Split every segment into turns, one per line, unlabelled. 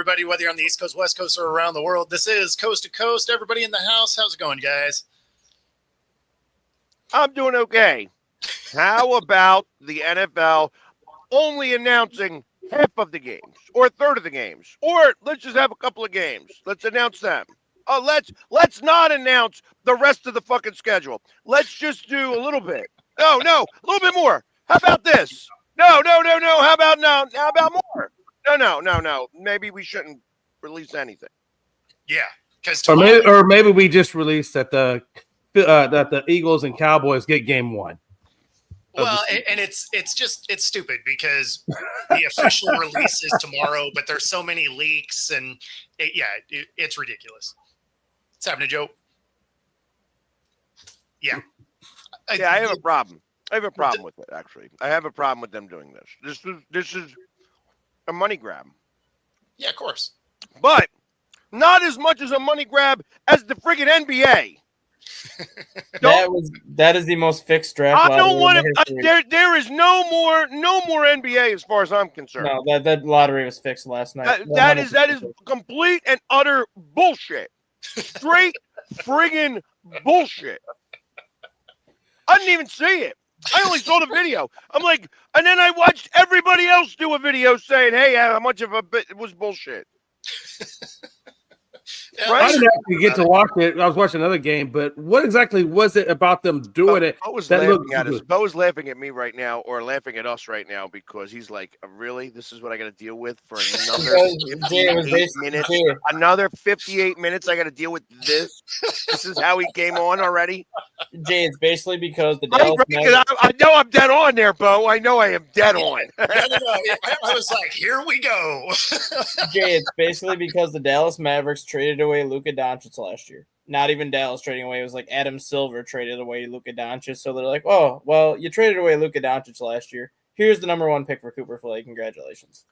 everybody, whether you're on the East Coast, West Coast, or around the world. This is Coast to Coast. Everybody in the house, how's it going, guys?
I'm doing okay. How about the NFL only announcing half of the games or a third of the games? Or let's just have a couple of games. Let's announce them. Let's not announce the rest of the fucking schedule. Let's just do a little bit. No, a little bit more. How about this? No. How about no? How about more? No. Maybe we shouldn't release anything.
Yeah, because
or maybe we just released that the Eagles and Cowboys get game 1.
Well, and it's stupid because the official release is tomorrow, but there's so many leaks, and it's ridiculous. What's happening, Joe? Yeah.
I have a problem. I have a problem with it, actually. I have a problem with them doing this. This is a money grab.
Yeah, of course.
But not as much as a money grab as the friggin' NBA.
That is the most fixed draft.
I don't want to. There is no more NBA as far as I'm concerned.
No, that lottery was fixed last night.
That is complete and utter bullshit. Straight friggin' bullshit. I didn't even see it. I only saw the video. I'm like, and then I watched everybody else do a video saying, "Hey, how much of it was bullshit."
Right? I didn't actually get to watch it. I was watching another game, but what exactly was it about them doing it?
Bo was laughing at me right now, or laughing at us right now, because he's like, "Really? This is what I got to deal with for another 58 minutes? Another 58 minutes? I got to deal with this? This is how he came on already?"
Jay, it's basically because the Dallas
I know I'm dead on there, Bo. I know I am dead on.
No. I was like, here we go.
Jay, it's basically because the Dallas Mavericks traded away Luka Doncic last year. Not even Dallas trading away. It was like Adam Silver traded away Luka Doncic. So they're like, oh, well, you traded away Luka Doncic last year. Here's the number 1 pick for Cooper Flay. Congratulations.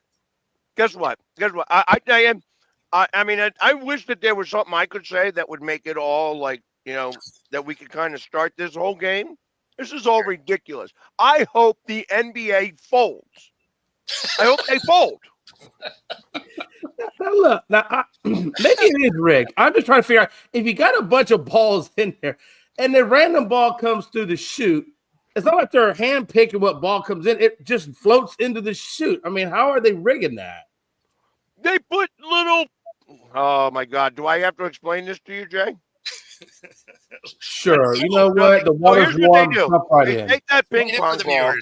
Guess what? I mean, I wish that there was something I could say that would make it all like, that we could kind of start this whole game. This is all ridiculous. I hope the NBA folds. I hope they fold.
Now look, maybe it is rigged. I'm just trying to figure out if you got a bunch of balls in there and the random ball comes through the chute. It's not like they're hand picking what ball comes in. It just floats into the chute. I mean, how are they rigging that?
They put little. Oh my God! Do I have to explain this to you, Jay?
Sure. You know what? The water's warm.
They take that ping pong ball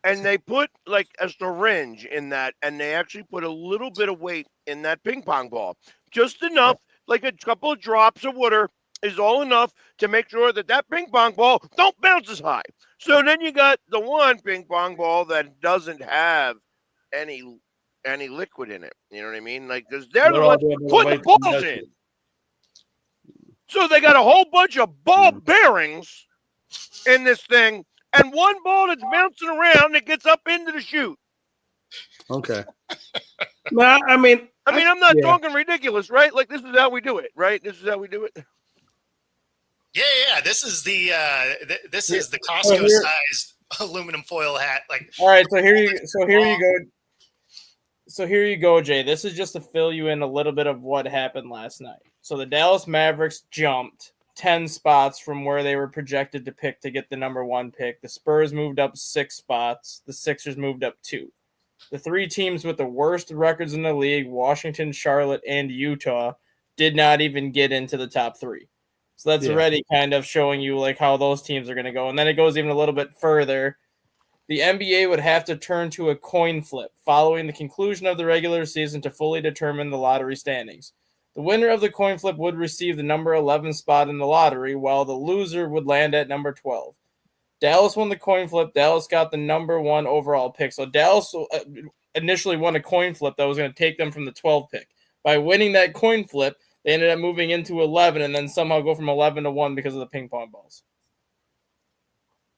and they put like a syringe in that, and they actually put a little bit of weight in that ping pong ball, just enough, like a couple of drops of water is all enough to make sure that that ping pong ball don't bounce as high. So then you got the one ping pong ball that doesn't have any liquid in it. You know what I mean? Like, because they're the ones putting the balls in. So they got a whole bunch of ball bearings in this thing, and one ball that's bouncing around that gets up into the chute.
Okay. Well, I mean,
I'm not talking ridiculous, right? Like, this is how we do it, right? This is how we do it.
Yeah. This is the Costco-sized aluminum foil hat. Like,
all right. So here you go. So here you go, Jay. This is just to fill you in a little bit of what happened last night. So the Dallas Mavericks jumped 10 spots from where they were projected to pick to get the number 1 pick. The Spurs moved up 6 spots. The Sixers moved up 2. The 3 teams with the worst records in the league, Washington, Charlotte, and Utah, did not even get into the top 3. So that's already kind of showing you like how those teams are going to go. And then it goes even a little bit further. The NBA would have to turn to a coin flip following the conclusion of the regular season to fully determine the lottery standings. The winner of the coin flip would receive the number 11 spot in the lottery, while the loser would land at number 12. Dallas won the coin flip. Dallas got the number 1 overall pick. So Dallas initially won a coin flip that was going to take them from the 12 pick. By winning that coin flip, they ended up moving into 11 and then somehow go from 11 to 1 because of the ping pong balls.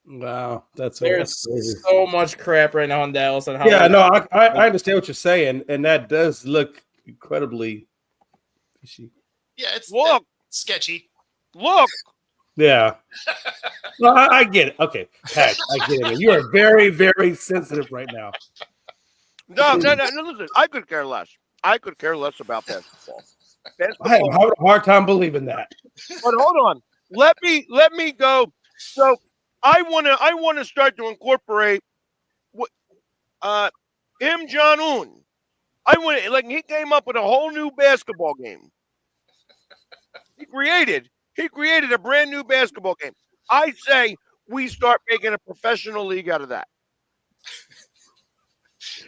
Wow, there's
so much crap right now in Dallas. On how
I understand what you're saying, and that does look incredibly fishy.
Yeah, it's sketchy.
Look.
Yeah. No, I get it. Okay, Pat, I get it. You are very, very sensitive right now.
No. Listen, I could care less. I could care less about basketball.
I am having a hard time believing that.
But hold on. Let me go. So I wanna start to incorporate what Kim Jong-un. He came up with a whole new basketball game. He created a brand new basketball game. I say we start making a professional league out of that.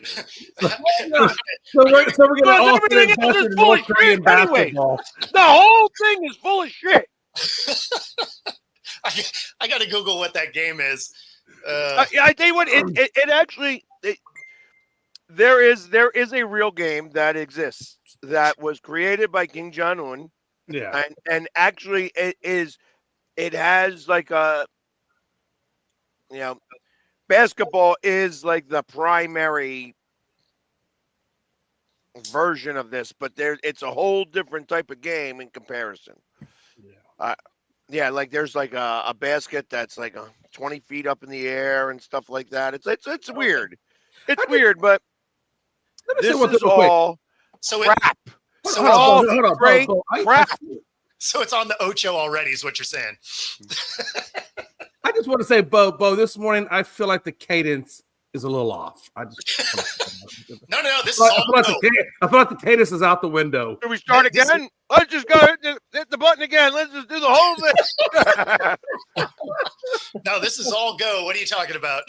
So we're gonna all
everything else is full of shit anyway. The whole thing is full of shit.
I got to Google what that game is.
I tell you what, it actually there is a real game that exists that was created by Kim Jong-un.
Yeah,
and actually it has like a basketball is like the primary version of this, but it's a whole different type of game in comparison. Like there's like a basket that's like 20 feet up in the air and stuff like that. It's weird. It's weird, but this is all crap.
So
it's all great crap.
So it's on the Ocho already, is what you're saying.
I just want to say, Bo, this morning I feel like the cadence is a little off.
No, this is all
I feel like the cadence is out the window.
Should we start again? Let's just go hit the button again. Let's just do the whole thing.
No, this is all go. What are you talking about?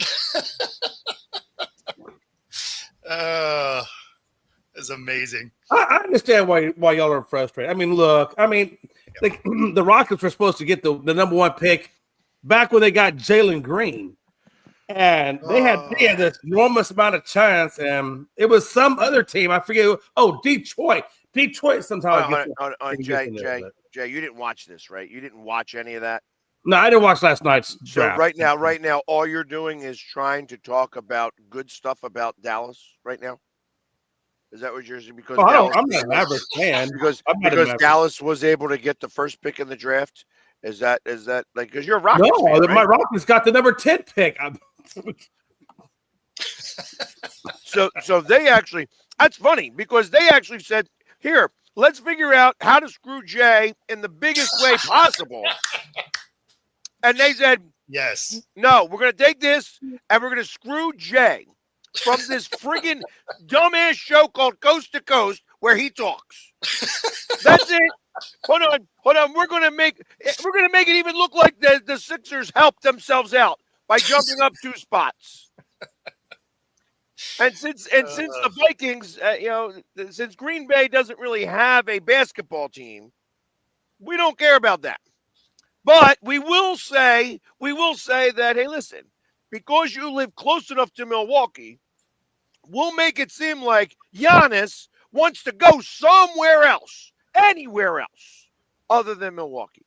It's amazing.
I understand why y'all are frustrated. I mean, look, like the Rockets were supposed to get the number one pick back when they got Jalen Green, and they had this enormous amount of chance, and it was some other team. I forget. Detroit. Detroit somehow.
Jay, you didn't watch this, right? You didn't watch any of that.
No, I didn't watch last night's draft.
So right now, all you're doing is trying to talk about good stuff about Dallas right now. Is that what you're saying? Because
I'm not an average fan.
Because Dallas was able to get the first pick in the draft. Is that like because you're a Rockets fan, right?
My Rockets got the number 10 pick.
So they actually, that's funny because they actually said, here, let's figure out how to screw Jay in the biggest way possible. And they said,
yes.
No, we're going to take this and we're going to screw Jay from this friggin' dumbass show called Coast to Coast where he talks. That's it. Hold on. We're gonna make it even look like the Sixers helped themselves out by jumping up 2 spots. And since the Vikings, since Green Bay doesn't really have a basketball team, we don't care about that. But we will say that, hey, listen, because you live close enough to Milwaukee, we'll make it seem like Giannis wants to go somewhere else, anywhere else, other than Milwaukee.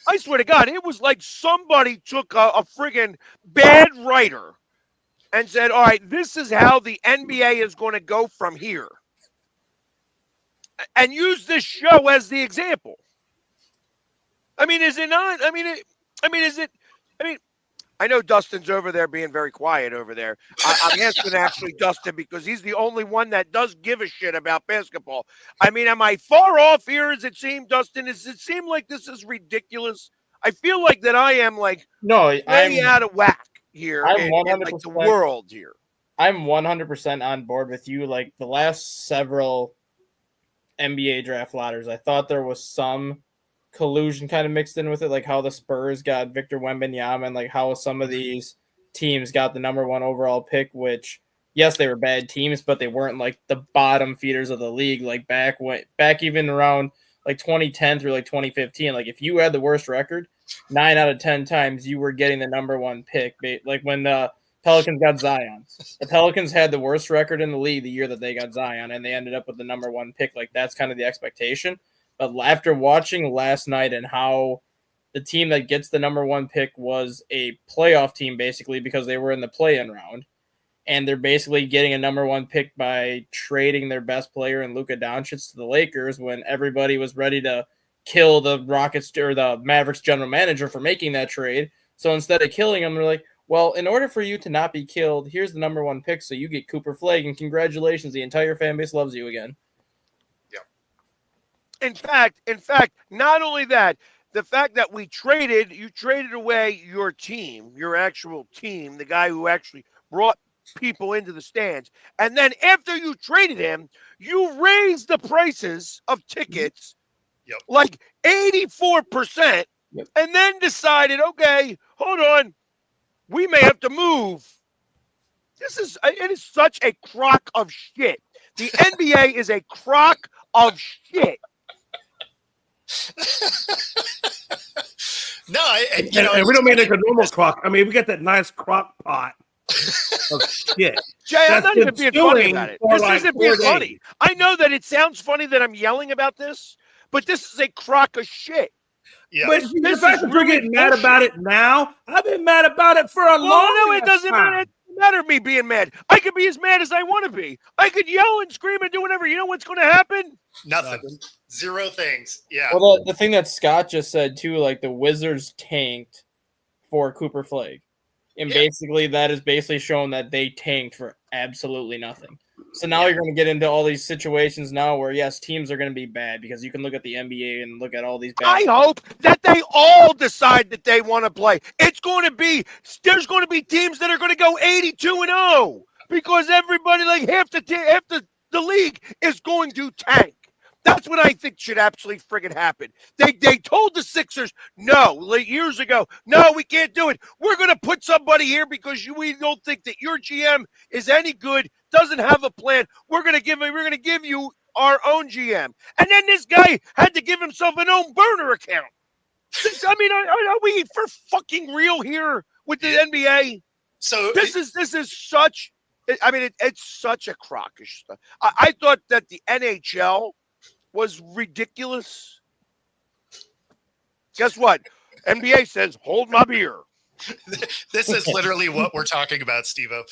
I swear to God, it was like somebody took a friggin' bad writer and said, all right, this is how the NBA is going to go from here. And use this show as the example. I mean, is it not? I know Dustin's over there being very quiet over there. I'm asking actually Dustin because he's the only one that does give a shit about basketball. I mean, am I far off here as it seemed, Dustin? Does it seem like this is ridiculous? I feel like that I am I'm out of whack here in like the world here.
I'm 100% on board with you. Like the last several NBA draft ladders, I thought there was some collusion kind of mixed in with it, like how the Spurs got Victor Wembanyama and like how some of these teams got the number 1 overall pick, which yes, they were bad teams, but they weren't like the bottom feeders of the league, like back even around like 2010 through like 2015. Like if you had the worst record, 9 out of 10 times you were getting the number 1 pick. Like when the Pelicans got Zion, the Pelicans had the worst record in the league the year that they got Zion, and they ended up with the number 1 pick. Like that's kind of the expectation. But after watching last night and how the team that gets the number 1 pick was a playoff team, basically, because they were in the play-in round, and they're basically getting a number 1 pick by trading their best player in Luka Doncic to the Lakers when everybody was ready to kill the Rockets or the Mavericks general manager for making that trade. So instead of killing him, they're like, Well, in order for you to not be killed, here's the number 1 pick, so you get Cooper Flagg, and congratulations, the entire fan base loves you again.
In fact, not only that, the fact that you traded away your team, your actual team, the guy who actually brought people into the stands, and then after you traded him, you raised the prices of tickets like 84%, and then decided, okay, hold on, we may have to move. It is such a crock of shit. The NBA is a crock of shit.
No,
and we don't make it a normal crock. I mean, we got that nice crock pot of shit.
Jay, I'm not even being funny about it. This isn't being funny. I know that it sounds funny that I'm yelling about this, but this is a crock of shit.
Yeah.
But the fact that you're getting mad about it now, I've been mad about it for a long time.
No, it doesn't matter. It doesn't matter me being mad. I could be as mad as I want to be. I could yell and scream and do whatever. You know what's going to happen?
Nothing. Zero things. Yeah.
Well, the thing that Scott just said too, like the Wizards tanked for Cooper Flagg, and basically that is basically showing that they tanked for absolutely nothing. So now you're going to get into all these situations now where yes, teams are going to be bad because you can look at the NBA and look at all these bad.
I hope that they all decide that they want to play. There's going to be teams that are going to go 82-0 because everybody, like half the league is going to tank. That's what I think should absolutely friggin' happen. They told the Sixers, no, years ago, no, we can't do it. We're going to put somebody here because we don't think that your GM is any good, doesn't have a plan. We're going to give you our own GM. And then this guy had to give himself an own burner account. I mean, are we for fucking real here with the NBA?
So
this is such. I mean, it's such a crockish stuff. I thought that the NHL was ridiculous. Guess what? NBA says, hold my beer.
This is literally what we're talking about, Steve-O.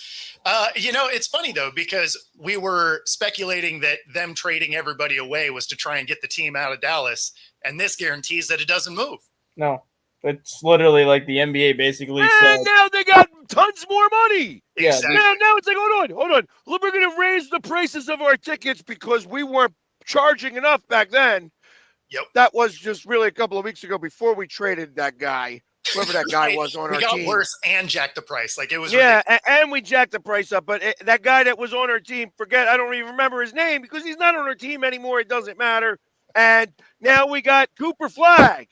It's funny, though, because we were speculating that them trading everybody away was to try and get the team out of Dallas, and this guarantees that it doesn't move.
No. It's literally like the NBA basically said.
Now they got tons more money.
Yeah,
exactly.
Now it's like, hold on. We're going to raise the prices of our tickets because we weren't charging enough back then.
Yep.
That was just really a couple of weeks ago before we traded that guy, whoever that guy was on our team.
We got worse and jacked the price. Like it was.
Yeah, and we jacked the price up. But that guy that was on our team, I don't even remember his name because he's not on our team anymore. It doesn't matter. And now we got Cooper Flagg.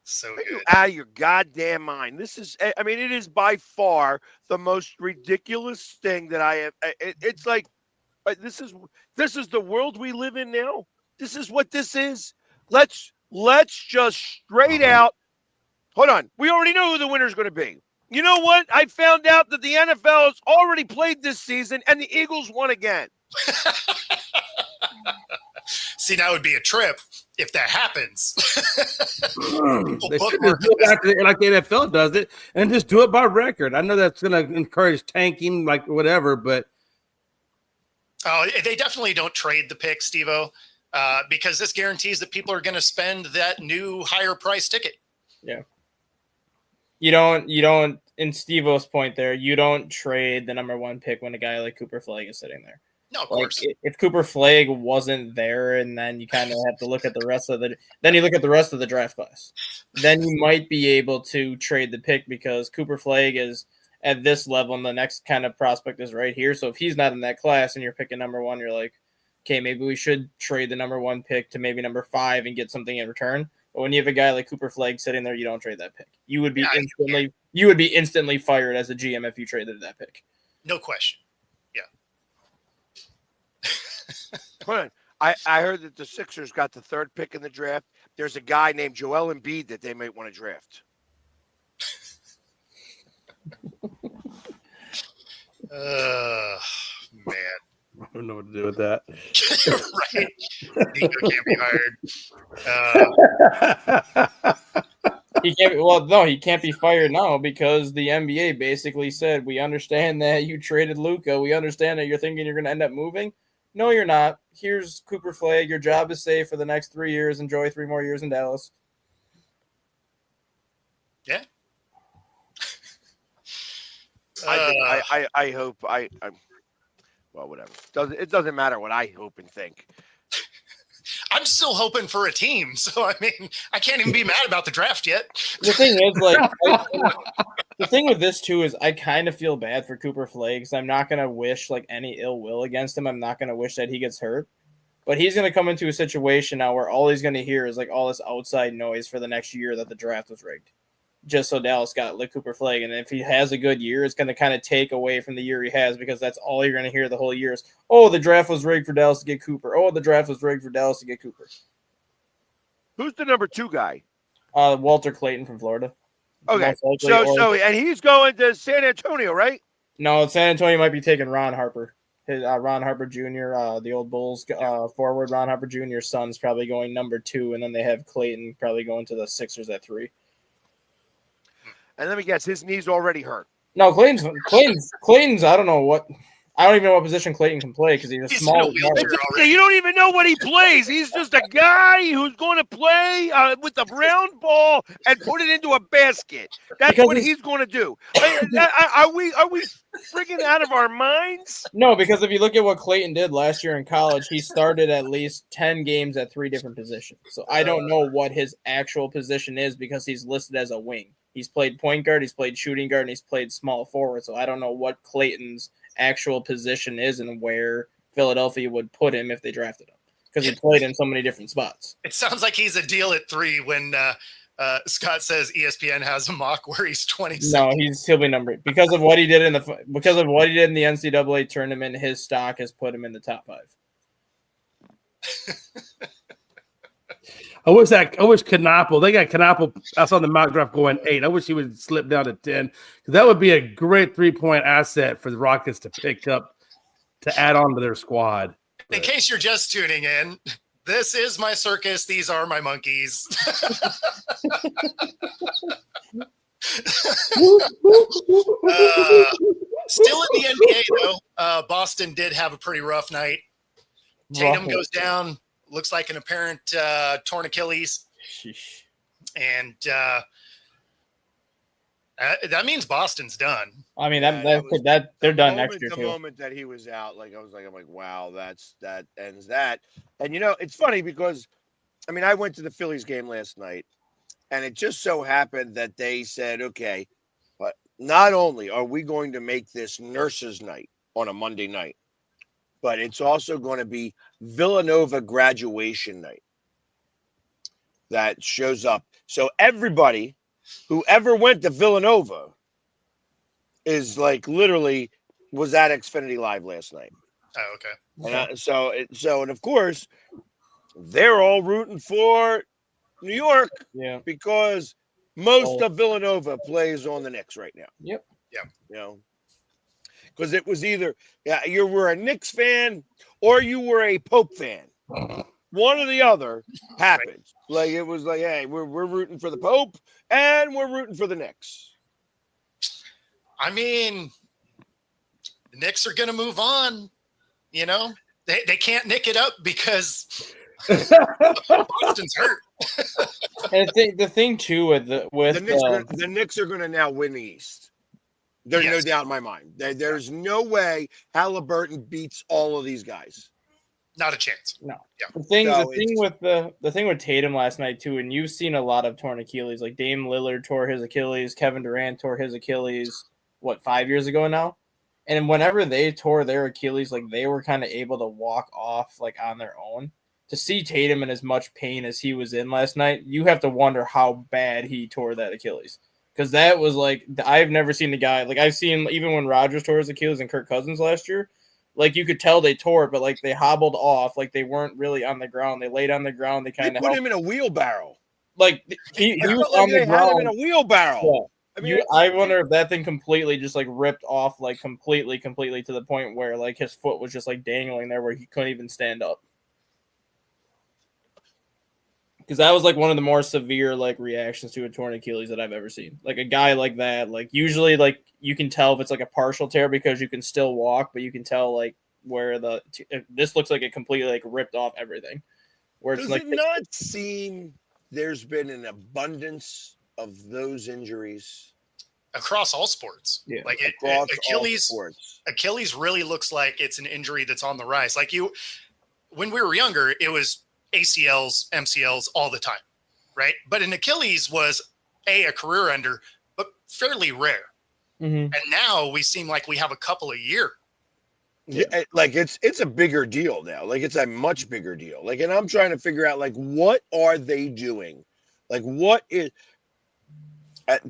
So
Are
good.
you out of your goddamn mind? It is by far the most ridiculous thing that I have. It's like, this is the world we live in now. This is what this is. Let's just straight out. Hold on. We already know who the winner is going to be. You know what? I found out that the NFL has already played this season and the Eagles won again.
See, that would be a trip if that happens.
They should just do it like the NFL does it and just do it by record. I know that's going to encourage tanking, like whatever, but.
Oh, they definitely don't trade the pick, Steve-O, because this guarantees that people are going to spend that new higher price ticket.
Yeah. You don't, in Steve-O's point there, you don't trade the number 1 pick when a guy like Cooper Flagg is sitting there.
No, of course.
If Cooper Flagg wasn't there, and then you kind of have to look at the rest of the draft class, then you might be able to trade the pick because Cooper Flagg is at this level, and the next kind of prospect is right here. So if he's not in that class and you're picking number 1, you're like, okay, maybe we should trade the number 1 pick to maybe number 5 and get something in return. But when you have a guy like Cooper Flagg sitting there, you don't trade that pick. You would be instantly fired as a GM if you traded that pick.
No question.
Hold on. I heard that the Sixers got the 3rd pick in the draft. There's a guy named Joel Embiid that they might want to draft.
Man.
I don't know what to do with that.
Right. Nico can't be hired.
He can't be fired now because the NBA basically said, we understand that you traded Luka. We understand that you're thinking you're going to end up moving. No, you're not. Here's Cooper Flagg. Your job is safe for the next 3 years. Enjoy 3 more years in Dallas.
Yeah.
I hope well, whatever. It doesn't matter what I hope and think.
I'm still hoping for a team, so I mean, I can't even be mad about the draft yet.
The thing is, the thing with this too is I kind of feel bad for Cooper Flay because I'm not gonna wish like any ill will against him. I'm not gonna wish that he gets hurt, but he's gonna come into a situation now where all he's gonna hear is like all this outside noise for the next year that the draft was rigged, just so Dallas got like Cooper Flay. And if he has a good year, it's gonna kind of take away from the year he has because that's all you're gonna hear the whole year is, oh, the draft was rigged for Dallas to get Cooper. Oh, the draft was rigged for Dallas to get Cooper.
Who's the number 2 guy?
Walter Clayton from Florida.
Okay, so and he's going to San Antonio, right?
No, San Antonio might be taking Ron Harper. Ron Harper Jr., the old Bulls forward. Ron Harper Jr.'s son's probably going number 2, and then they have Clayton probably going to the Sixers at 3.
And let me guess, his knee's already hurt.
No, Clayton's. I don't know what. I don't even know what position Clayton can play because he's a small.
You don't even know what he plays. He's just a guy who's going to play with the round ball and put it into a basket. That's what he's going to do. Are we freaking out of our minds?
No, because if you look at what Clayton did last year in college, he started at least 10 games at 3 different positions. So I don't know what his actual position is because he's listed as a wing. He's played point guard, he's played shooting guard, and he's played small forward. So I don't know what Clayton's actual position is and where Philadelphia would put him if they drafted him because he played in so many different spots.
It sounds like he's a deal at 3 when Scott says ESPN has a mock where he's 26.
No, he'll be numbered because of what he did in the NCAA tournament. His stock has put him in the top 5.
I wish Knappel. They got Knappel. I saw the mock draft going 8. I wish he would slip down to 10 because that would be a great 3-point asset for the Rockets to pick up to add on to their squad.
In case you're just tuning in, this is my circus. These are my monkeys. Still in the NBA though, Boston did have a pretty rough night. Tatum goes down. Looks like an apparent torn Achilles.
Sheesh.
And that means Boston's done.
I mean, that they're done next year,
too. The
too.
moment that he was out, I'm like, wow, that ends that. And, it's funny because, I went to the Phillies game last night, and it just so happened that they said, okay, but not only are we going to make this nurses' night on a Monday night, but it's also going to be Villanova graduation night that shows up. So everybody who ever went to Villanova is literally was at Xfinity Live last night.
Oh, okay.
And and of course they're all rooting for New York, because most of Villanova plays on the Knicks right now.
Yep.
Yeah.
Because it was either you were a Knicks fan or you were a Pope fan. One or the other happened. It was hey, we're rooting for the Pope and we're rooting for the Knicks.
I mean, the Knicks are going to move on. They can't nick it up because Boston's hurt.
And the thing too with
the Knicks are going to now win the East. There's no doubt in my mind. There's no way Halliburton beats all of these guys.
Not a chance.
No. Yeah. The thing with Tatum last night too, and you've seen a lot of torn Achilles. Like Dame Lillard tore his Achilles, Kevin Durant tore his Achilles. 5 years ago now? And whenever they tore their Achilles, they were kind of able to walk off on their own. To see Tatum in as much pain as he was in last night, you have to wonder how bad he tore that Achilles. Because that was I've never seen the guy I've seen even when Rodgers tore his Achilles and Kirk Cousins last year, you could tell they tore it, but they hobbled off, they weren't really on the ground. They laid on the ground. They kind of
put him in a wheelbarrow.
He was on the ground.
Had him in a wheelbarrow. Yeah.
I wonder if that thing completely just ripped off completely to the point where his foot was just dangling there where he couldn't even stand up. Because that was one of the more severe reactions to a torn Achilles that I've ever seen. A guy like that, usually you can tell if it's a partial tear because you can still walk, but you can tell where this looks like it completely ripped off everything. Where it's
does it not seem there's been an abundance of those injuries?
across all sports.
Yeah.
Like
Across all
Achilles
sports.
Achilles really looks like it's an injury that's on the rise. Like when we were younger, it was ACLs, MCLs all the time, right? But an Achilles was a career ender, but fairly rare.
Mm-hmm.
And now we seem like we have a couple a year.
Yeah, like it's a bigger deal now. Like it's a much bigger deal. Like, and I'm trying to figure out like what are they doing? Like what is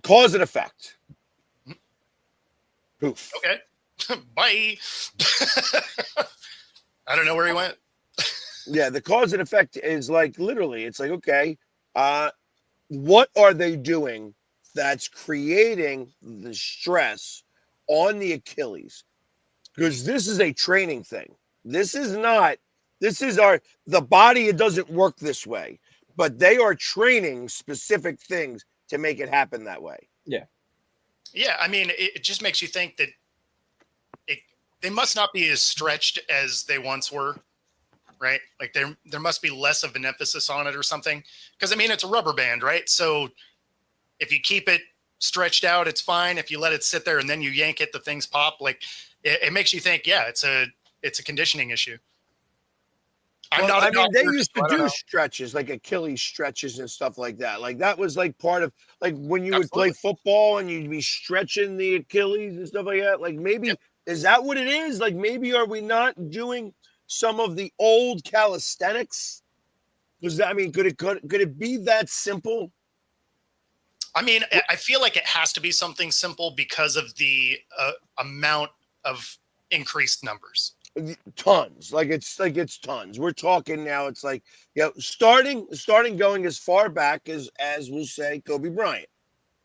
cause and effect? Poof.
Okay. Bye. I don't know where he went.
Yeah, the cause and effect is like literally, it's like, okay, what are they doing that's creating the stress on the Achilles? Because this is a training thing. This is not, the body, it doesn't work this way, but they are training specific things to make it happen that way.
Yeah.
Yeah. I mean, it just makes you think that they must not be as stretched as they once were, right? Like there must be less of an emphasis on it or something. Because I mean, it's a rubber band, right? So if you keep it stretched out, it's fine. If you let it sit there and then you yank it, the things pop. Like it makes you think, yeah, it's a conditioning issue.
They used to do stretches, like Achilles stretches and stuff like that. Like that was like part of like when you would play football and you'd be stretching the Achilles and stuff like that. Like maybe is that what it is? Like maybe are we not doing some of the old calisthenics? Was that, I mean, could it be that simple?
I mean, I feel like it has to be something simple because of the amount of increased numbers.
Tons. Like it's tons. We're talking now. It's like, starting going as far back as we'll say Kobe Bryant.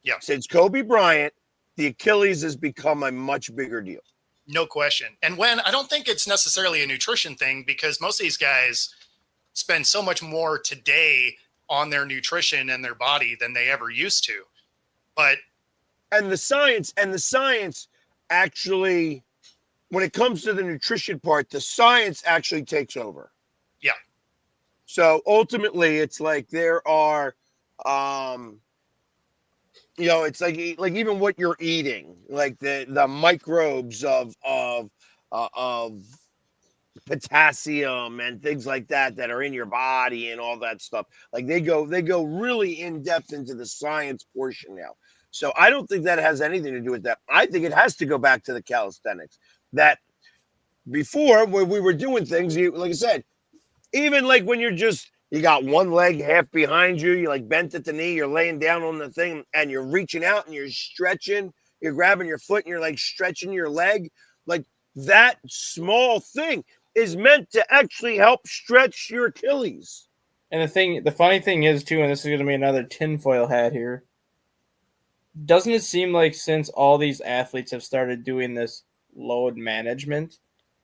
Yeah.
Since Kobe Bryant, the Achilles has become a much bigger deal.
No question. And when I don't think it's necessarily a nutrition thing, because most of these guys spend so much more today on their nutrition and their body than they ever used to. But
the science actually, when it comes to the nutrition part, the science actually takes over.
Yeah.
So ultimately it's like there are it's like even what you're eating, like the microbes of potassium and things like that are in your body and all that stuff. Like they go really in depth into the science portion now. So I don't think that has anything to do with that. I think it has to go back to the calisthenics. That before, when we were doing things, like I said, even like when you got one leg half behind you, you like bent at the knee, you're laying down on the thing and you're reaching out and you're stretching, you're grabbing your foot and you're like stretching your leg. Like that small thing is meant to actually help stretch your Achilles.
And the funny thing is too, and this is going to be another tinfoil hat here, doesn't it seem like since all these athletes have started doing this load management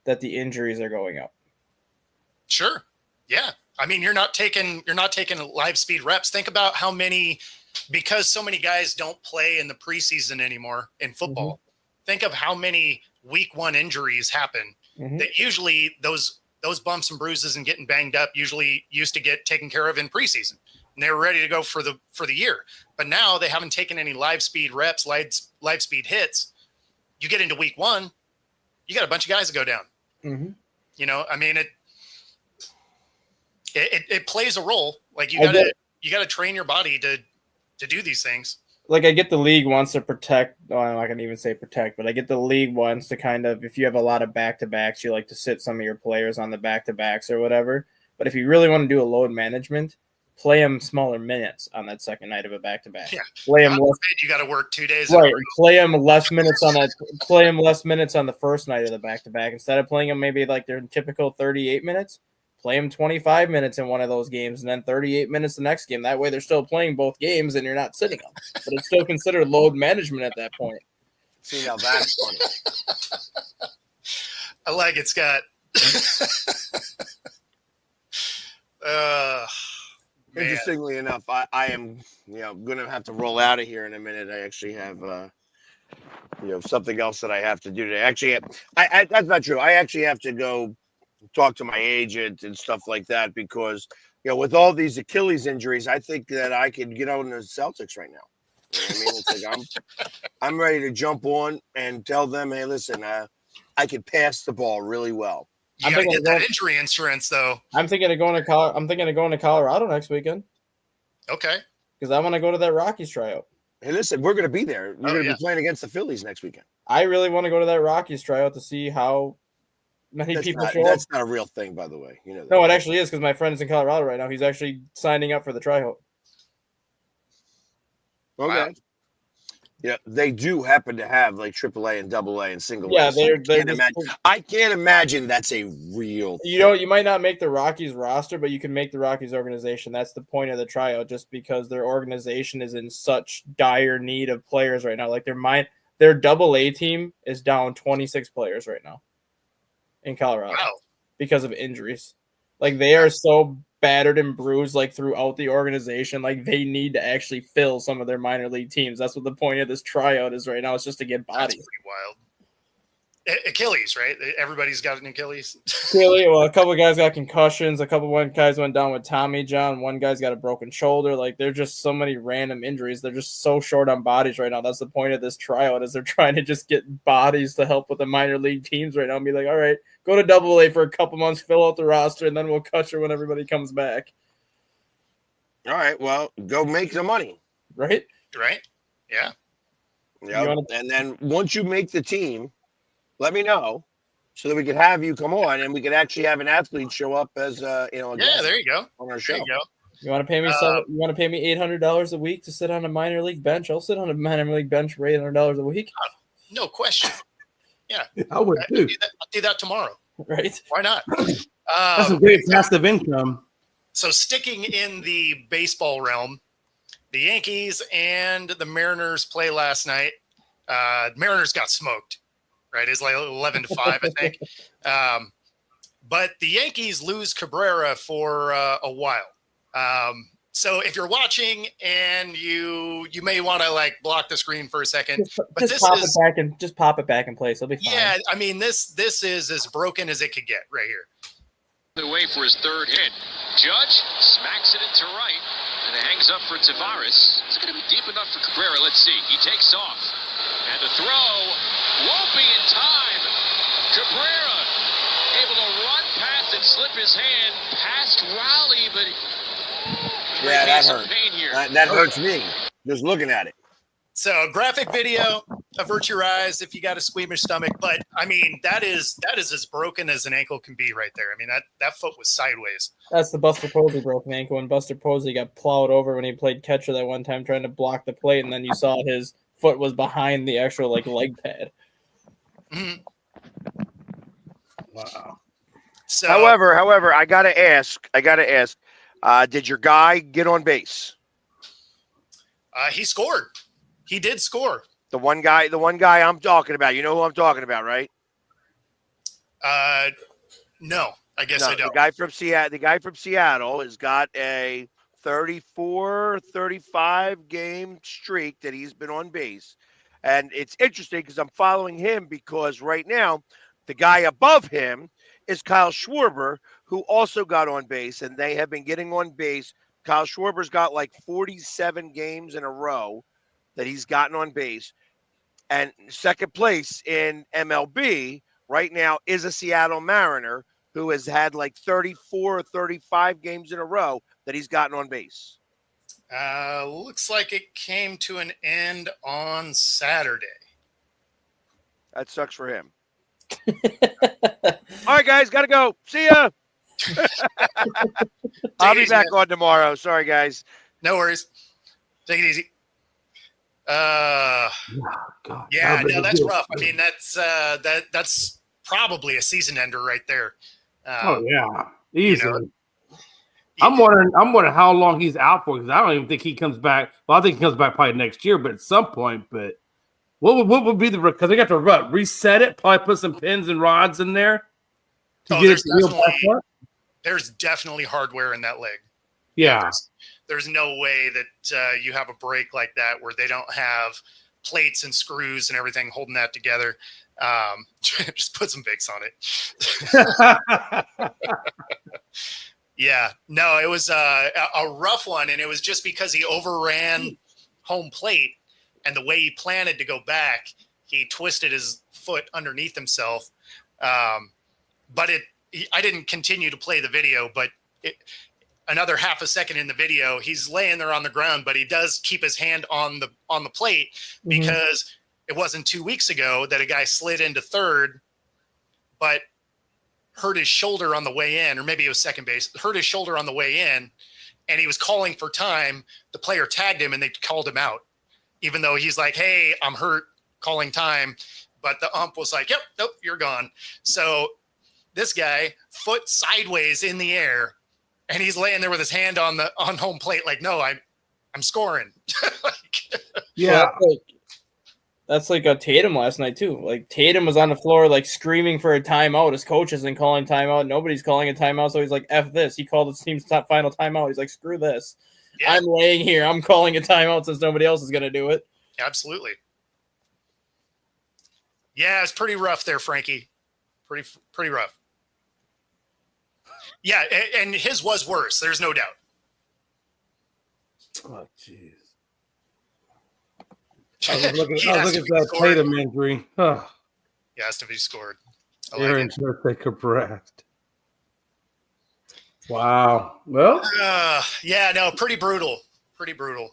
that the injuries are going up?
Sure. Yeah. I mean, you're not taking live speed reps. Think about how many, because so many guys don't play in the preseason anymore in football. Mm-hmm. Think of how many week one injuries happen. Mm-hmm. That usually those bumps and bruises and getting banged up usually used to get taken care of in preseason. And they were ready to go for the year. But now they haven't taken any live speed reps, live speed hits. You get into week one, you got a bunch of guys that go down. Mm-hmm. I mean, it plays a role. Like you gotta train your body to do these things.
Like I get the league wants to protect. Oh, I'm not gonna even say protect, but I get the league wants to kind of, if you have a lot of back-to-backs, you like to sit some of your players on the back-to-backs or whatever. But if you really want to do a load management, play them smaller minutes on that second night of a back-to-back. Yeah. Play them less.
You got to work 2 days.
Right. Play them less minutes on that. Play them less minutes on the first night of the back-to-back instead of playing them maybe like their typical 38 minutes. Play them 25 minutes in one of those games and then 38 minutes the next game. That way they're still playing both games and you're not sitting them. But it's still considered load management at that point.
See, now that's funny.
I like it, Scott.
Interestingly enough, I am going to have to roll out of here in a minute. I actually have something else that I have to do today. Actually, that's not true. I actually have to go talk to my agent and stuff like that because with all these Achilles injuries, I think that I could get on the Celtics right now. You know what I mean? It's like I'm ready to jump on and tell them, hey, listen, I can pass the ball really well.
You got to get that injury insurance, though.
I'm thinking of going to Colorado next weekend.
Okay.
Because I want to go to that Rockies tryout.
Hey, listen, we're going to be there. We're going to be playing against the Phillies next weekend.
I really want to go to that Rockies tryout to see how many people show up.
That's not a real thing, by the way. You know that.
No, it actually is, because my friend is in Colorado right now. He's actually signing up for the tryout.
Okay. Wow. Yeah, they do happen to have like AAA and AA and single A.
Yeah,
I can't imagine that's a real thing.
You might not make the Rockies roster, but you can make the Rockies organization. That's the point of the tryout, just because their organization is in such dire need of players right now. Like their AA team is down 26 players right now in Colorado because of injuries. Like they are so battered and bruised, like throughout the organization. Like they need to actually fill some of their minor league teams. That's what the point of this tryout is right now. It's just to get bodies.
That's pretty wild. Achilles, right? Everybody's got an Achilles.
Achilles. Well, a couple of guys got concussions. One guys went down with Tommy John. One guy's got a broken shoulder. Like there's just so many random injuries. They're just so short on bodies right now. That's the point of this tryout, is they're trying to just get bodies to help with the minor league teams right now and be like, all right, go to AA for a couple months, fill out the roster, and then we'll cut you when everybody comes back.
All right, well, go make the money.
Right?
Yeah.
Yep. And then once you make the team, let me know so that we could have you come on and we could actually have an athlete show up as
yeah, there you go.
On our show.
There you go.
You want to pay me you want to pay me $800 a week to sit on a minor league bench? I'll sit on a minor league bench for $800 a week.
No question. Yeah.
I would too.
I'll do that tomorrow.
Right?
Why not?
That's a great passive income.
So sticking in the baseball realm, the Yankees and the Mariners play last night. Mariners got smoked. Right, it's like 11-5, I think. But the Yankees lose Cabrera for a while. So if you're watching and you may want to like block the screen for a second, but
just pop it back in place. It'll be fine.
Yeah, I mean this is as broken as it could get right here.
The way for his third hit. Judge smacks it into right, and it hangs up for Tavares. It's going to be deep enough for Cabrera. Let's see. He takes off, and the throw won't be in time. Cabrera able to run past and slip his hand past Raleigh, but
yeah, that hurts. That hurts me just looking at it.
So graphic video, avert your eyes if you got a squeamish stomach. But I mean, that is as broken as an ankle can be right there. I mean, that foot was sideways.
That's the Buster Posey broken ankle, and Buster Posey got plowed over when he played catcher that one time trying to block the plate, and then you saw his foot was behind the actual like leg pad.
Mm-hmm.
Wow.
So, however, I gotta ask, did your guy get on base?
He scored. He did score.
The one guy I'm talking about. You know who I'm talking about, right?
No, I guess I don't.
The guy from Seattle has got a 35 game streak that he's been on base. And it's interesting because I'm following him because right now the guy above him is Kyle Schwarber, who also got on base, and they have been getting on base. Kyle Schwarber's got like 47 games in a row that he's gotten on base. And second place in MLB right now is a Seattle Mariner who has had like 34 or 35 games in a row that he's gotten on base.
Looks like it came to an end on Saturday.
That sucks for him. All right, guys, gotta go. See ya. I'll be back on tomorrow. Sorry, guys.
No worries. Take it easy. Yeah, no, that's rough. I mean, that's probably a season ender right there.
Oh yeah, easily. I'm wondering how long he's out for, because I don't even think he comes back. Well, I think he comes back probably next year, but at some point. But what would be because they got to reset it, probably put some pins and rods in there to get it to heal back up?
There's definitely hardware in that leg.
Yeah.
There's no way that you have a break like that where they don't have plates and screws and everything holding that together. Just put some Vicks on it. Yeah, no, it was a rough one, and it was just because he overran home plate. and the way he planted to go back, he twisted his foot underneath himself. But I didn't continue to play the video, but another half a second in the video, he's laying there on the ground, but he does keep his hand on the plate because it wasn't 2 weeks ago that a guy slid into third, but hurt his shoulder on the way in, or maybe it was second base, hurt his shoulder on the way in, and he was calling for time. The player tagged him and they called him out, even though he's like, hey, I'm hurt, calling time. But the ump was like, yep, nope, you're gone. So this guy, foot sideways in the air, and he's laying there with his hand on home plate, like, no, I'm scoring.
Yeah.
That's like a Tatum last night too. Like Tatum was on the floor, like screaming for a timeout. His coach isn't calling timeout. Nobody's calling a timeout. So he's like, F this. He called his team's final timeout. He's like, screw this. Yeah. I'm laying here. I'm calling a timeout since nobody else is going to do it.
Absolutely. Yeah, it's pretty rough there, Frankie. Pretty rough. Yeah, and his was worse. There's no doubt.
Oh, jeez. I was looking at that Tatum injury. Oh.
He has to be scored.
Aaron Cabrera. Wow. Well.
Yeah, no, pretty brutal. Pretty brutal.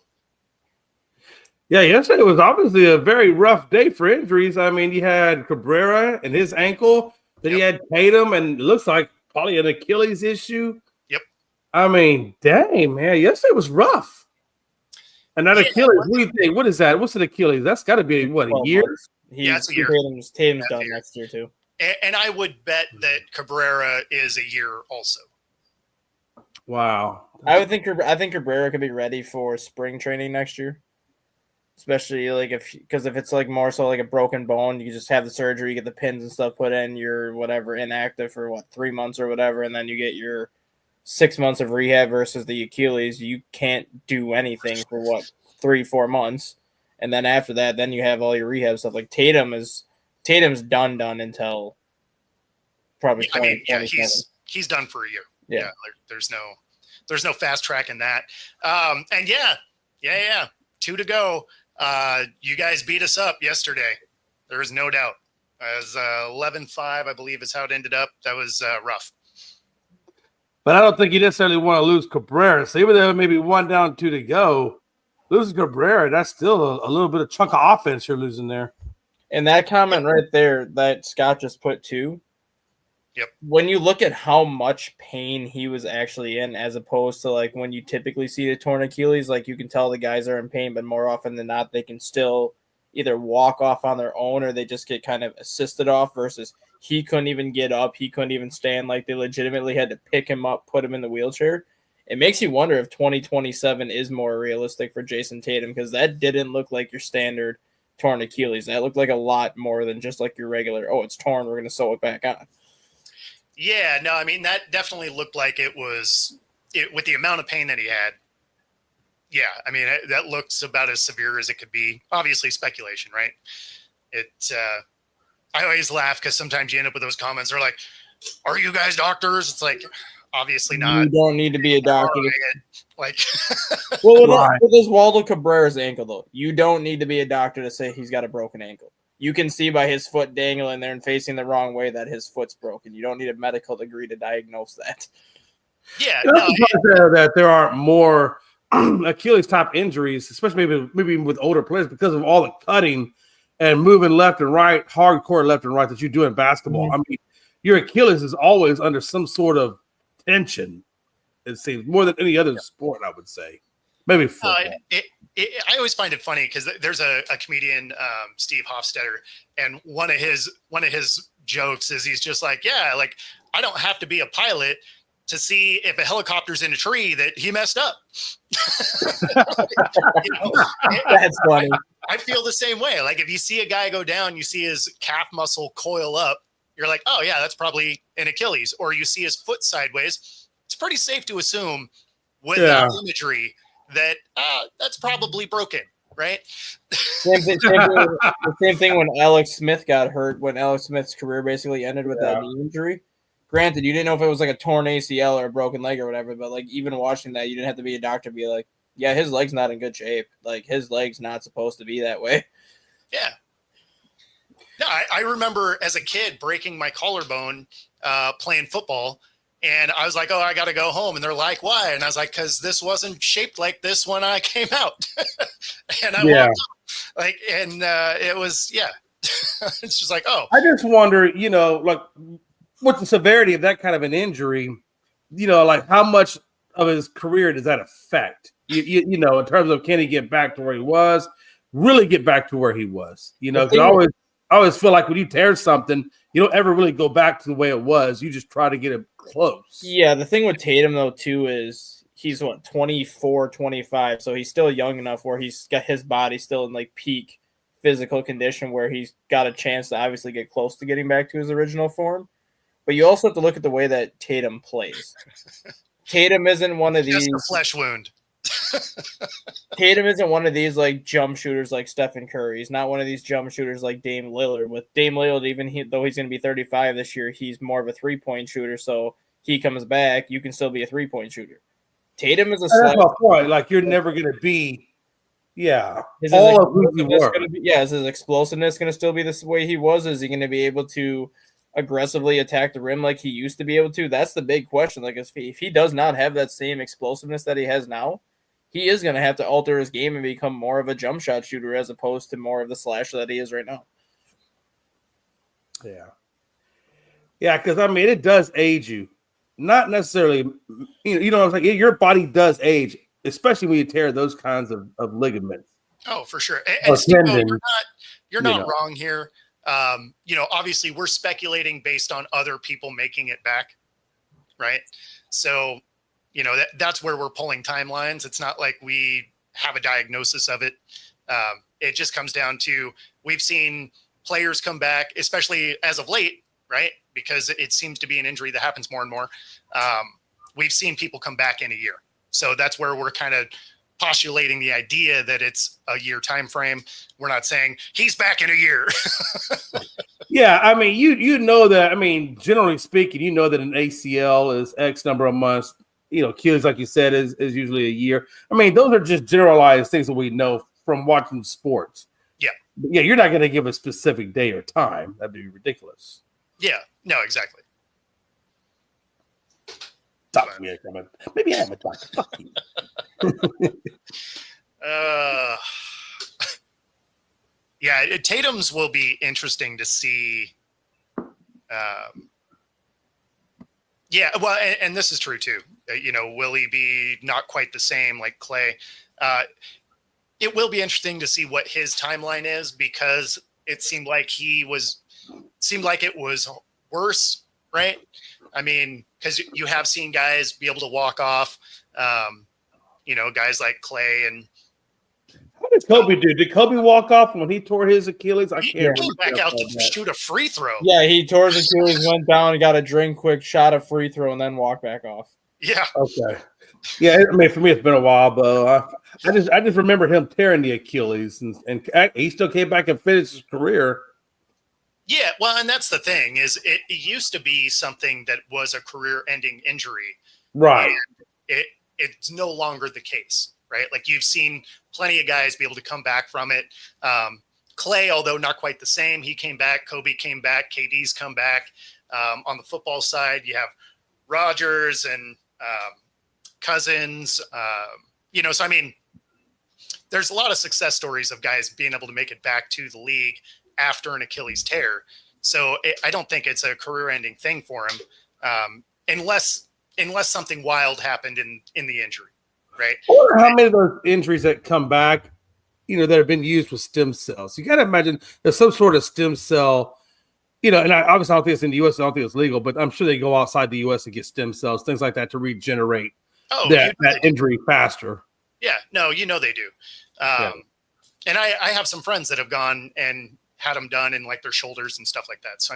Yeah, yesterday was obviously a very rough day for injuries. I mean, you had Cabrera and his ankle. Then you had Tatum, and it looks like probably an Achilles issue.
Yep.
I mean, dang, man. Yesterday was rough. And that Achilles, what do you think? What is that? What's an Achilles? That's got to be, what, a year?
It's a year.
Tatum's done next year, too.
And I would bet that Cabrera is a year also.
Wow.
I think Cabrera could be ready for spring training next year. Especially like if it's like more so like a broken bone, you just have the surgery, you get the pins and stuff put in, you're whatever inactive for 3 months or whatever, and then you get your 6 months of rehab versus the Achilles. You can't do anything for 3-4 months, and then after that, then you have all your rehab stuff. Like Tatum's done until probably.
I mean, yeah, he's done for a year. Yeah, there's no fast track in that. And yeah, 2 to go. You guys beat us up yesterday. There is no doubt. It was 11-5, I believe, is how it ended up. That was rough.
But I don't think you necessarily want to lose Cabrera. So even though maybe 1 down, 2 to go, losing Cabrera, that's still a little bit of chunk of offense you're losing there.
And that comment right there that Scott just put too.
Yep.
When you look at how much pain he was actually in, as opposed to like when you typically see the torn Achilles, like you can tell the guys are in pain, but more often than not, they can still either walk off on their own or they just get kind of assisted off versus he couldn't even get up. He couldn't even stand. Like they legitimately had to pick him up, put him in the wheelchair. It makes you wonder if 2027 is more realistic for Jason Tatum because that didn't look like your standard torn Achilles. That looked like a lot more than just like your regular, oh, it's torn, we're going to sew it back on.
Yeah, no, I mean, that definitely looked like it was with the amount of pain that he had. Yeah, I mean, that looks about as severe as it could be. Obviously, speculation, right? I always laugh because sometimes you end up with those comments. They're like, are you guys doctors? It's like, obviously not.
You don't need to be a doctor.
Like,
well, with this Waldo Cabrera's ankle, though, you don't need to be a doctor to say he's got a broken ankle. You can see by his foot dangling there and facing the wrong way that his foot's broken. You don't need a medical degree to diagnose that.
Yeah,
that there aren't more Achilles top injuries, especially maybe with older players, because of all the cutting and moving left and right, hardcore left and right that you do in basketball. Mm-hmm. I mean, your Achilles is always under some sort of tension. It seems more than any other sport, I would say. Maybe football.
I always find it funny because there's a comedian, Steve Hofstetter, and one of his jokes is he's just like, yeah, like I don't have to be a pilot to see if a helicopter's in a tree that he messed up.
That's funny.
I feel the same way. Like if you see a guy go down, you see his calf muscle coil up, you're like, oh yeah, that's probably an Achilles. Or you see his foot sideways. It's pretty safe to assume with that imagery that that's probably broken, right?
The same thing when Alex Smith got hurt, when Alex Smith's career basically ended with that knee injury. Granted, you didn't know if it was like a torn ACL or a broken leg or whatever, but like even watching that, you didn't have to be a doctor to be like, Yeah, his leg's not in good shape. Like, his leg's not supposed to be that way.
Yeah. No, I remember as a kid breaking my collarbone playing football. And I was like, oh, I got to go home. And they're like, why? And I was like, because this wasn't shaped like this when I came out. And I walked up. Like, and it was, yeah. It's just like, oh.
I just wonder, like with the severity of that kind of an injury, like how much of his career does that affect? In terms of can he get back to where he was, really get back to where he was? I always feel like when you tear something, you don't ever really go back to the way it was. You just try to get it close.
Yeah, the thing with Tatum, though, too, is he's, 24, 25, so he's still young enough where he's got his body still in, like, peak physical condition where he's got a chance to obviously get close to getting back to his original form. But you also have to look at the way that Tatum plays. Tatum isn't one of these.
Just a flesh wound.
Tatum isn't one of these like jump shooters like Stephen Curry. He's not one of these jump shooters like Dame Lillard. With Dame Lillard, though he's going to be 35 this year, he's more of a 3-point shooter. So he comes back, you can still be a 3-point shooter. Tatum is a
that's my point. Like you're never going to be,
Is his explosiveness going to still be the way he was? Is he going to be able to aggressively attack the rim like he used to be able to? That's the big question. Like if he does not have that same explosiveness that he has now, he is going to have to alter his game and become more of a jump shot shooter as opposed to more of the slasher that he is right now.
Yeah, because it does age you. Not necessarily, what I'm saying? Your body does age, especially when you tear those kinds of ligaments.
Oh, for sure. And Steve, you're not wrong here. Obviously we're speculating based on other people making it back, right? So, that's where we're pulling timelines. It's not like we have a diagnosis of it. It just comes down to we've seen players come back, especially as of late, right? Because it seems to be an injury that happens more and more. We've seen people come back in a year. So that's where we're kind of postulating the idea that it's a year time frame. We're not saying he's back in a year.
Yeah, you know that. Generally speaking, that an ACL is X number of months. Achilles, like you said, is usually a year. Those are just generalized things that we know from watching sports.
Yeah.
Yeah, you're not going to give a specific day or time. That'd be ridiculous.
Yeah, no, exactly.
Talk to me. Maybe I have a talk. Fuck you.
Yeah, Tatum's will be interesting to see. Yeah, well, and this is true too. Will he be not quite the same like Clay? It will be interesting to see what his timeline is because it seemed like it was worse, right? Because you have seen guys be able to walk off, guys like Clay and.
What did Kobe do? Did Kobe walk off when he tore his Achilles? I can't
remember. Back out to shoot a free throw.
Yeah, he tore his Achilles, went down, got a drink quick, shot a free throw, and then walked back off.
Yeah.
Okay. Yeah, for me, it's been a while, but I just remember him tearing the Achilles, and he still came back and finished his career.
Yeah, well, and that's the thing is it used to be something that was a career-ending injury,
right?
It's no longer the case, right? Like you've seen plenty of guys be able to come back from it. Clay, although not quite the same, he came back. Kobe came back. KD's come back. On the football side, you have Rodgers and Cousins. So there's a lot of success stories of guys being able to make it back to the league after an Achilles tear. So I don't think it's a career-ending thing for him, unless something wild happened in the injury, right?
Or how many of those injuries that come back, that have been used with stem cells. You got to imagine there's some sort of stem cell, and obviously I don't think it's in the U.S. I don't think it's legal, but I'm sure they go outside the U.S. and get stem cells, things like that to regenerate that injury faster. Yeah, no,
they do. And I have some friends that have gone and had them done in like their shoulders and stuff like that. So,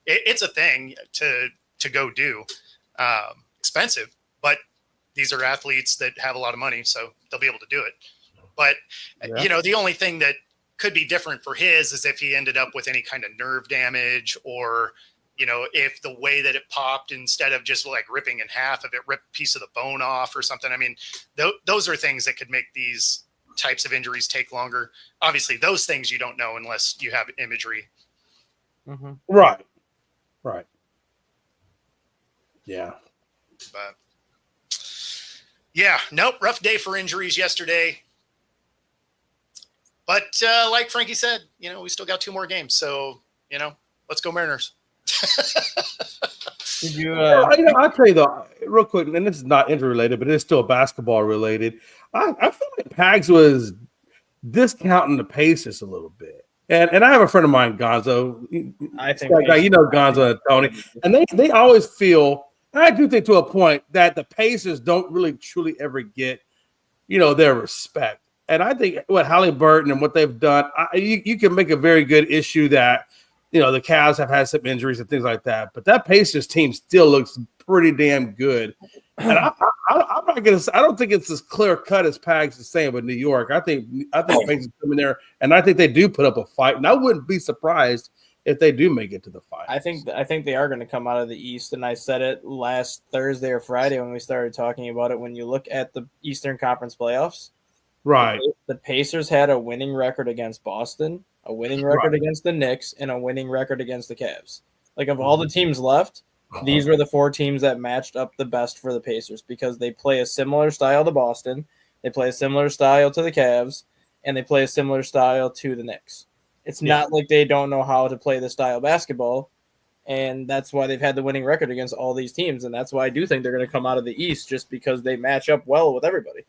it's a thing to go do. Expensive, but these are athletes that have a lot of money, so they'll be able to do it. But, the only thing that could be different for his is if he ended up with any kind of nerve damage or, if the way that it popped, instead of just like ripping in half, if it ripped a piece of the bone off or something. I mean, those are things that could make these types of injuries take longer. Obviously, those things you don't know unless you have imagery.
Mm-hmm.
Right. Yeah.
But yeah, nope, rough day for injuries yesterday. But like Frankie said, we still got 2 more games. So, let's go Mariners.
Did you?
I'll tell you though, real quick, and this is not injury related, but it's still basketball related. I feel like Pags was discounting the Pacers a little bit. And I have a friend of mine, Gonzo.
I think
Gonzo and Tony, and they always feel, and I do think to a point, that the Pacers don't really truly ever get, their respect. And I think what Halliburton and what they've done, you can make a very good issue that, the Cavs have had some injuries and things like that, but that Pacers team still looks pretty damn good. And I'm not gonna. I don't think it's as clear cut as Pags is saying with New York. I think Pacers come in there, and I think they do put up a fight. And I wouldn't be surprised if they do make it to the fight.
I think they are going to come out of the East, and I said it last Thursday or Friday when we started talking about it. When you look at the Eastern Conference playoffs,
right?
The Pacers had a winning record against Boston, a winning record against the Knicks, and a winning record against the Cavs. Like, of all the teams left, these were the 4 teams that matched up the best for the Pacers because they play a similar style to Boston, they play a similar style to the Cavs, and they play a similar style to the Knicks. It's not like they don't know how to play the style of basketball, and that's why they've had the winning record against all these teams, and that's why I do think they're going to come out of the East just because they match up well with everybody.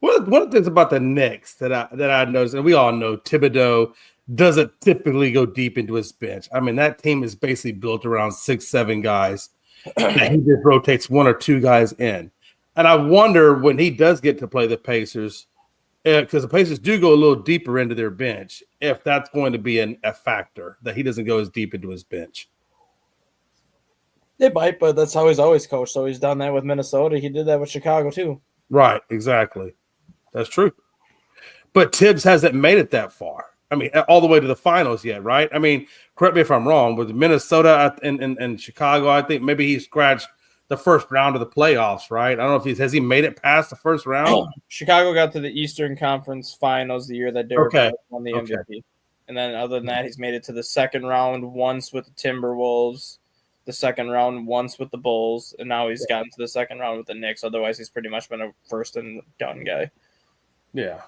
One of the things about the Knicks that I noticed, and we all know Thibodeau doesn't typically go deep into his bench. I mean, that team is basically built around 6-7 guys, and he just rotates 1 or 2 guys in. And I wonder when he does get to play the Pacers, because the Pacers do go a little deeper into their bench, if that's going to be a factor, that he doesn't go as deep into his bench.
They might, but that's how he's always coached. So he's done that with Minnesota. He did that with Chicago too.
Right, exactly. That's true. But Tibbs hasn't made it that far. I mean, all the way to the finals yet, right? I mean, correct me if I'm wrong, with Minnesota and Chicago, I think maybe he scratched the first round of the playoffs, right? I don't know if has he made it past the first round?
Chicago got to the Eastern Conference Finals the year that Derrick Rose won the MVP. And then other than that, he's made it to the second round once with the Timberwolves, the second round once with the Bulls, and now he's gotten to the second round with the Knicks. Otherwise, he's pretty much been a first and done guy.
Yeah.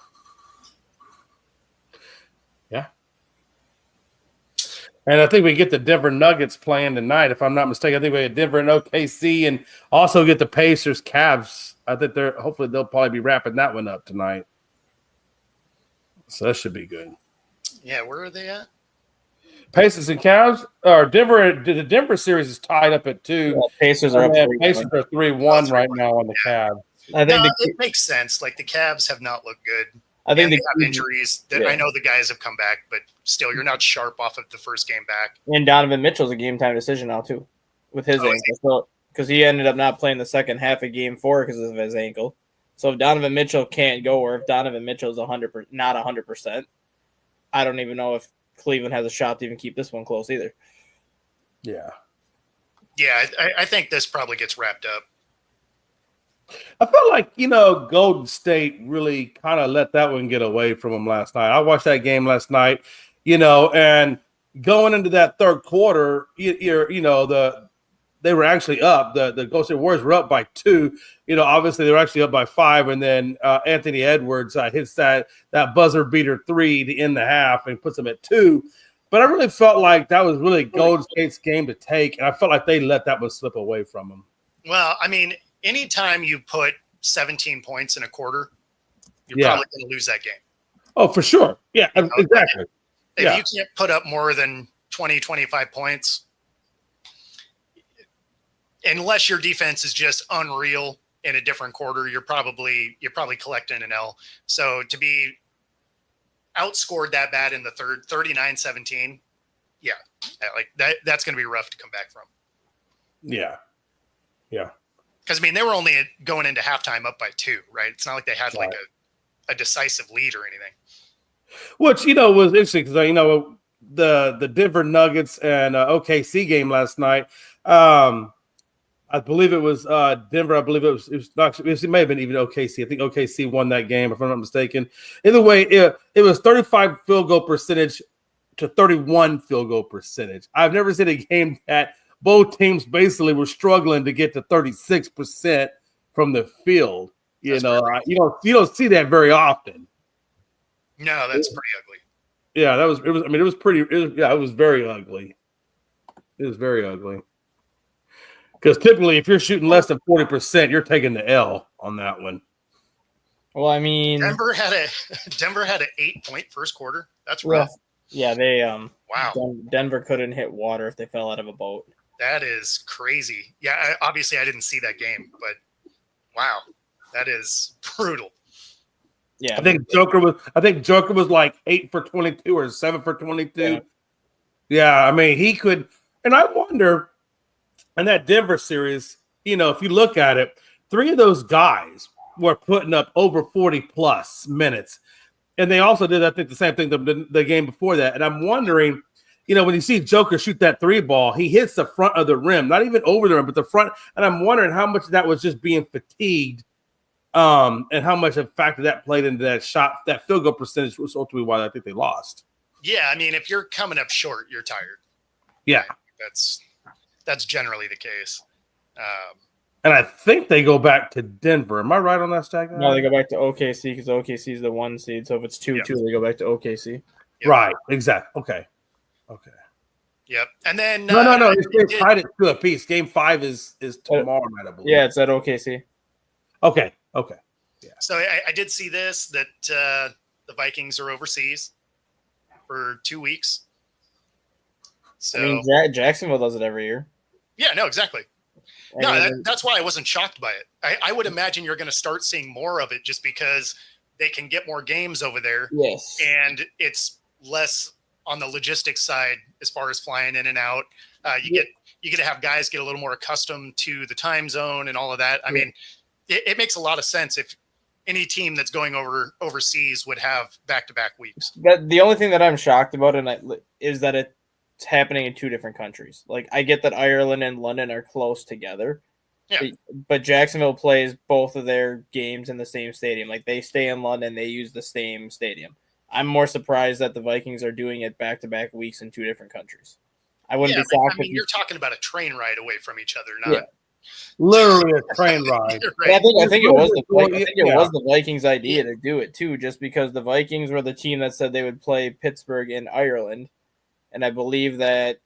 And I think we get the Denver Nuggets playing tonight, if I'm not mistaken. I think we get Denver and OKC, and also get the Pacers, Cavs. I think hopefully they'll probably be wrapping that one up tonight. So that should be good.
Yeah, where are they at?
Pacers and Cavs, or Denver. The Denver series is tied up at 2.
Well, Pacers are up
3-1 right now on the Cavs.
I think
it makes sense. Like, the Cavs have not looked good.
I think
they have injuries. I know the guys have come back, but still, you're not sharp off of the first game back.
And Donovan Mitchell's a game time decision now too, with his ankle, because he ended up not playing the second half of Game 4 because of his ankle. So if Donovan Mitchell can't go, or if Donovan Mitchell's not 100%, I don't even know if Cleveland has a shot to even keep this one close either.
Yeah.
Yeah, I think this probably gets wrapped up.
I felt like, Golden State really kind of let that one get away from them last night. I watched that game last night, and going into that third quarter, they were actually up. The Golden State Warriors were up by 2. Obviously they were actually up by 5, and then Anthony Edwards hits that buzzer beater 3 to end the half and puts them at 2. But I really felt like that was really Golden State's game to take, and I felt like they let that one slip away from them.
Well, I mean, anytime you put 17 points in a quarter, you're probably going to lose that game.
Oh, for sure. Yeah, exactly.
If you can't put up more than 20, 25 points, unless your defense is just unreal in a different quarter, you're probably collecting an L. So to be outscored that bad in the third, 39-17, that's going to be rough to come back from.
Yeah.
Because, I mean, they were only going into halftime up by 2, right? It's not like they had like a decisive lead or anything.
Which, was interesting because, the Denver Nuggets and OKC game last night. I believe it was Denver. I believe it may have been even OKC. I think OKC won that game, if I'm not mistaken. Either way, it was 35 field goal percentage to 31 field goal percentage. I've never seen a game that both teams basically were struggling to get to 36% from the field. You don't see that very often.
No, that's pretty ugly.
Yeah, it was very ugly. It was very ugly. Because typically, if you're shooting less than 40%, you're taking the L on that one.
Well, I mean,
Denver had an 8-point first quarter. That's rough.
Yeah, they
wow.
Denver couldn't hit water if they fell out of a boat.
That is crazy. Yeah, obviously I didn't see that game, but wow, that is brutal.
Yeah,
I think Joker was like 8 for 22 or 7 for 22. Yeah, I mean he could, and I wonder. In that Denver series, if you look at it, 3 of those guys were putting up over 40-plus minutes. And they also did, I think, the same thing the game before that. And I'm wondering, when you see Joker shoot that 3 ball, he hits the front of the rim, not even over the rim, but the front. And I'm wondering how much of that was just being fatigued and how much of factor that played into that shot. That field goal percentage was ultimately why I think they lost.
Yeah, I mean, if you're coming up short, you're tired.
Yeah.
That's generally the case.
And I think they go back to Denver. Am I right on that stack?
No, they go back to OKC because OKC is the 1 seed. So if it's 2-2, they go back to OKC.
Yep.
Right. Exactly. Okay.
Yep. And then
no. It's tied at 2 apiece. Game 5 is tomorrow night, I believe.
Yeah, it's at OKC.
Okay. Yeah.
So I did see this that the Vikings are overseas for 2 weeks. So
I mean, Jacksonville does it every year.
Yeah, no, exactly. That's why I wasn't shocked by it. I would imagine you're going to start seeing more of it just because they can get more games over there.
Yes.
And it's less on the logistics side as far as flying in and out. You get to have guys get a little more accustomed to the time zone and all of that. I mean, it makes a lot of sense if any team that's going overseas would have back-to-back weeks.
The only thing that I'm shocked about is that it's happening in 2 different countries. Like, I get that Ireland and London are close together, but Jacksonville plays both of their games in the same stadium. Like, they stay in London, they use the same stadium. I'm more surprised that the Vikings are doing it back-to-back weeks in 2 different countries. I wouldn't be shocked.
I mean, you're talking about a train ride away from each other, not
literally a train ride.
Right.
I think it was the Vikings' idea to do it too, just because the Vikings were the team that said they would play Pittsburgh in Ireland. And I believe that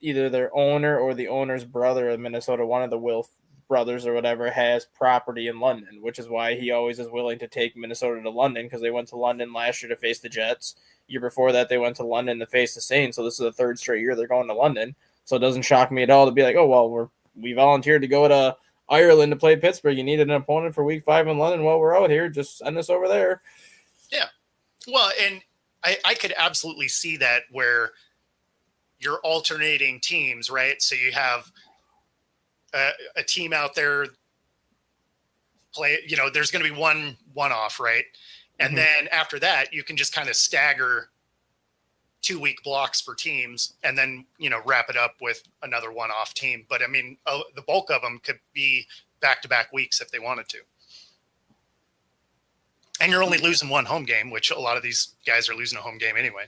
either their owner or the owner's brother in Minnesota, one of the Wilf brothers or whatever, has property in London, which is why he always is willing to take Minnesota to London, because they went to London last year to face the Jets. Year before that, they went to London to face the Saints. So this is the 3rd straight year they're going to London. So it doesn't shock me at all to be like, oh, well, we volunteered to go to Ireland to play Pittsburgh. You needed an opponent for week 5 in London. Well, we're out here. Just send us over there.
Yeah. Well, and I could absolutely see that where you're alternating teams, right? So you have a team out there play, there's going to be one off, right? And then after that, you can just kind of stagger 2-week blocks for teams and then, wrap it up with another one-off team. But I mean, the bulk of them could be back-to-back weeks if they wanted to. And you're only losing one home game, which a lot of these guys are losing a home game anyway.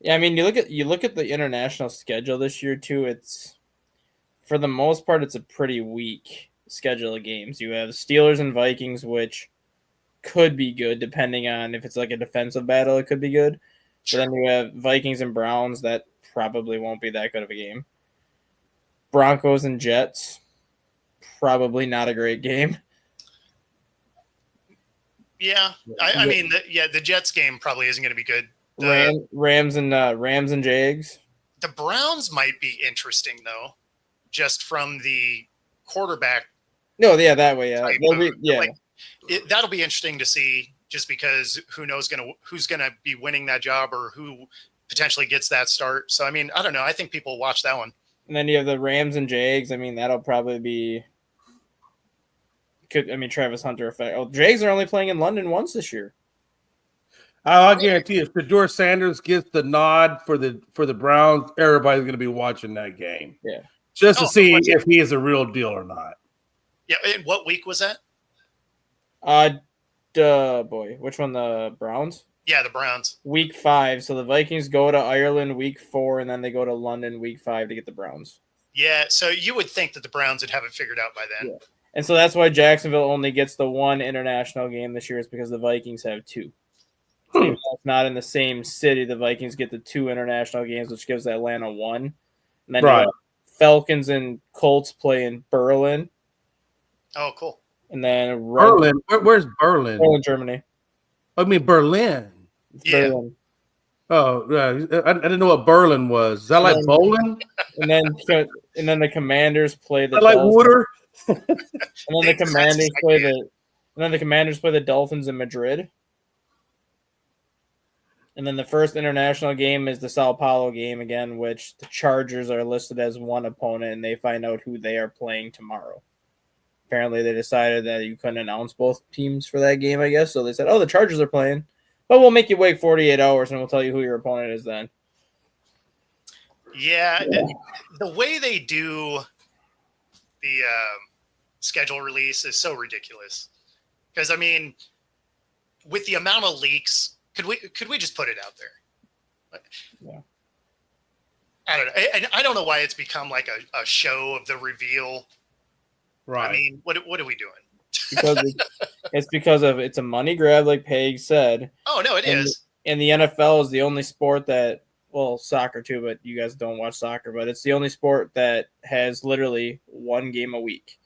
Yeah, I mean, you look at the international schedule this year too. It's, for the most part, it's a pretty weak schedule of games. You have Steelers and Vikings, which could be good depending on if it's like a defensive battle. It could be good. But then you have Vikings and Browns. That probably won't be that good of a game. Broncos and Jets, probably not a great game.
Yeah, I mean, the Jets game probably isn't going to be good.
Rams and Jags.
The Browns might be interesting though, just from the quarterback.
No, yeah, that way, yeah,
that'll be interesting to see, just because who knows who's gonna be winning that job or who potentially gets that start. So I mean, I don't know. I think people watch that one.
And then you have the Rams and Jags. I mean, that'll probably be. Travis Hunter effect. Oh, Jags are only playing in London once this year.
I'll guarantee if Shedeur Sanders gets the nod for the Browns, everybody's going to be watching that game.
Yeah.
Just to see if he is a real deal or not.
Yeah. And what week was that?
Boy, which one? The Browns?
Yeah, the Browns.
Week 5. So the Vikings go to Ireland week 4, and then they go to London week 5 to get the Browns.
Yeah, so you would think that the Browns would have it figured out by then.
Yeah. And so that's why Jacksonville only gets the one international game this year, is because the Vikings have 2. Even though it's not in the same city, the Vikings get the 2 international games, which gives Atlanta 1. And then Falcons and Colts play in Berlin.
Oh, cool.
And then
Berlin. Where's Berlin?
Berlin, Germany.
I mean Berlin.
Yeah.
Berlin.
Oh, I didn't know what Berlin was. Is that like bowling?
And then the Commanders play the
like water.
And then the Commanders play the Dolphins in Madrid. And then the first international game is the Sao Paulo game again, which the Chargers are listed as one opponent, and they find out who they are playing tomorrow. Apparently, they decided that you couldn't announce both teams for that game, I guess. So they said, the Chargers are playing. But we'll make you wait 48 hours, and we'll tell you who your opponent is then.
Yeah. The way they do the schedule release is so ridiculous. Because, I mean, with the amount of leaks, could we just put it out there?
Yeah.
I don't know. And I don't know why it's become like a show of the reveal.
Right.
I mean, what are we doing?
Because it's a money grab, like Paige said.
Oh, no, it is.
And the NFL is the only sport that, well, soccer too, but you guys don't watch soccer, but it's the only sport that has literally one game a week.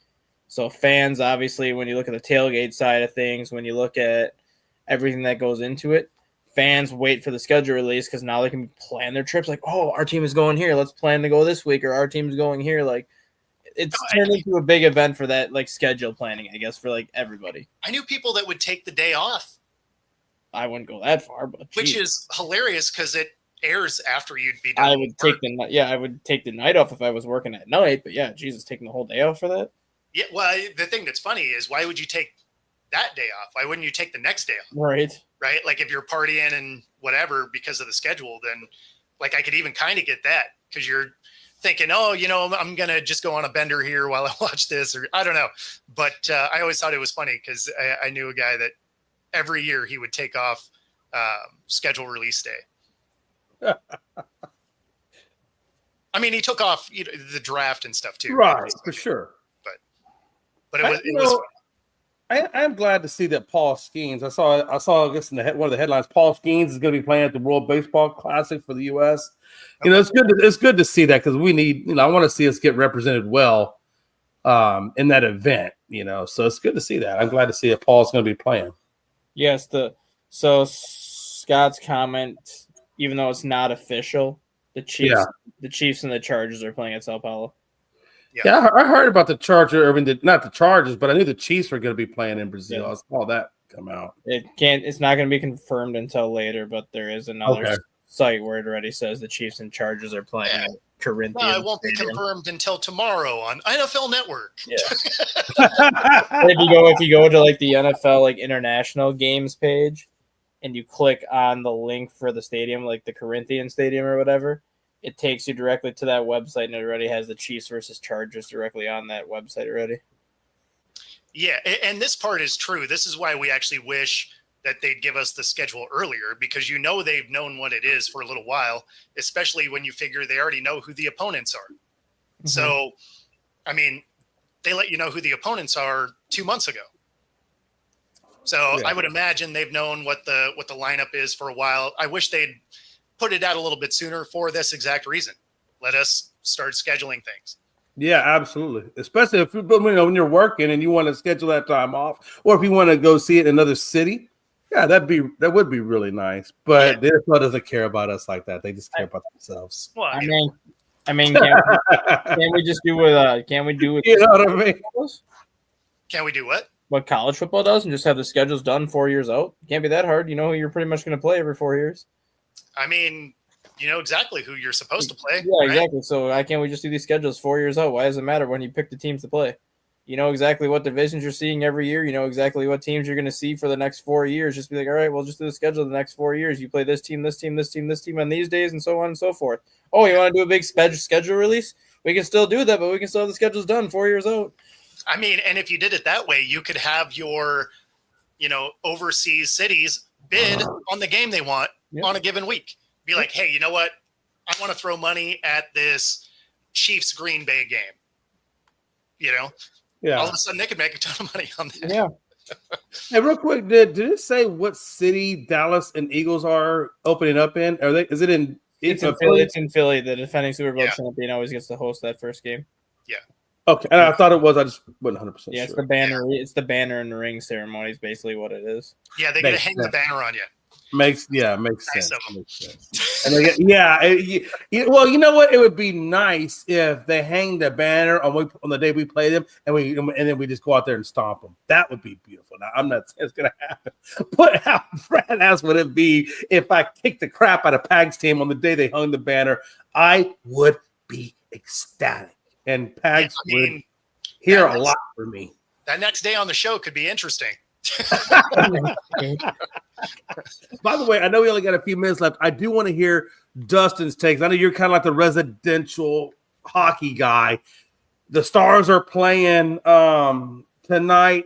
So fans, obviously, when you look at the tailgate side of things, when you look at everything that goes into it, fans wait for the schedule release because now they can plan their trips. Like, our team is going here. Let's plan to go this week, or our team is going here. Like, it's turned into a big event for that, like, schedule planning, I guess, for, like, everybody.
I knew people that would take the day off.
I wouldn't go that far, but
which is hilarious because it airs after you'd be done.
I would take the night off if I was working at night, but yeah, Jesus, taking the whole day off for that.
Yeah, well, the thing that's funny is why would you take that day off? Why wouldn't you take the next day off?
Right.
Like if you're partying and whatever because of the schedule, then like I could even kind of get that because you're thinking, I'm going to just go on a bender here while I watch this, or I don't know. But I always thought it was funny because I knew a guy that every year he would take off schedule release day. I mean, he took off the draft and stuff too.
Right, for sure.
But it was
I'm glad to see that Paul Skeens. I saw I guess in one of the headlines, Paul Skeens is going to be playing at the World Baseball Classic for the U.S. It's good to see that because we need. I want to see us get represented well in that event. So it's good to see that. I'm glad to see that Paul's going to be playing.
Yes. So Scott's comment, even though it's not official, the Chiefs and the Chargers are playing at Sao Paulo.
Yeah, I heard about the Charger. I mean, not the Chargers, but I knew the Chiefs were going to be playing in Brazil. I saw that come out.
It's not going to be confirmed until later, but there is another site where it already says the Chiefs and Chargers are playing at Corinthians.
No, it won't be confirmed until tomorrow on NFL Network.
Yeah. if you go to like the NFL like international games page, and you click on the link for the stadium, like the Corinthians Stadium or whatever, it takes you directly to that website, and it already has the Chiefs versus Chargers directly on that website already.
Yeah, and this part is true. This is why we actually wish that they'd give us the schedule earlier, because they've known what it is for a little while, especially when you figure they already know who the opponents are. Mm-hmm. So, I mean, they let you know who the opponents are 2 months ago. So I would imagine they've known what the lineup is for a while. I wish they'd put it out a little bit sooner for this exact reason. Let us start scheduling things.
Yeah, absolutely. Especially if when you're working and you want to schedule that time off, or if you want to go see it in another city. Yeah, that would be really nice. But the NFL doesn't care about us like that. They just care about themselves.
Well,
I mean, can we just do what? Can we do what?
You know what I mean?
Can we do what?
What college football does, and just have the schedules done 4 years out? Can't be that hard. You know, you're pretty much going to play every 4 years.
I mean, you know exactly who you're supposed to play.
Yeah, right? Exactly. So why can't we just do these schedules 4 years out? Why does it matter when you pick the teams to play? You know exactly what divisions you're seeing every year. You know exactly what teams you're going to see for the next 4 years. Just be like, all right, we'll just do the schedule the next 4 years. You play this team, this team, this team, this team on these days, and so on and so forth. Oh, you want to do a big schedule release? We can still do that, but we can still have the schedules done 4 years out.
I mean, and if you did it that way, you could have your, overseas cities bid on the game they want on a given week. Be like, hey, you know what? I want to throw money at this Chiefs Green Bay game. All of a sudden they could make a ton of money on that.
Yeah.
Hey, real quick, did it say what city Dallas and Eagles are opening up in? Is it in?
It's in Philly. It's in Philly. The defending Super Bowl champion always gets to host that first game.
Yeah.
Okay, and I thought it was. I just wasn't 100% sure.
Yeah, it's the banner. Yeah. It's the banner and the ring ceremony. Is basically what it is.
Yeah, they get to hang the banner on you.
Makes
nice
sense. And they well, you know what? It would be nice if they hang the banner on the day we play them, and then we just go out there and stomp them. That would be beautiful. Now, I'm not saying it's gonna happen, but how badass would it be if I kicked the crap out of Pag's team on the day they hung the banner? I would be ecstatic, and Pags would hear a lot from me.
That next day on the show could be interesting.
By the way, I know we only got a few minutes left. I do want to hear Dustin's takes. I know you're kind of like the residential hockey guy. The Stars are playing tonight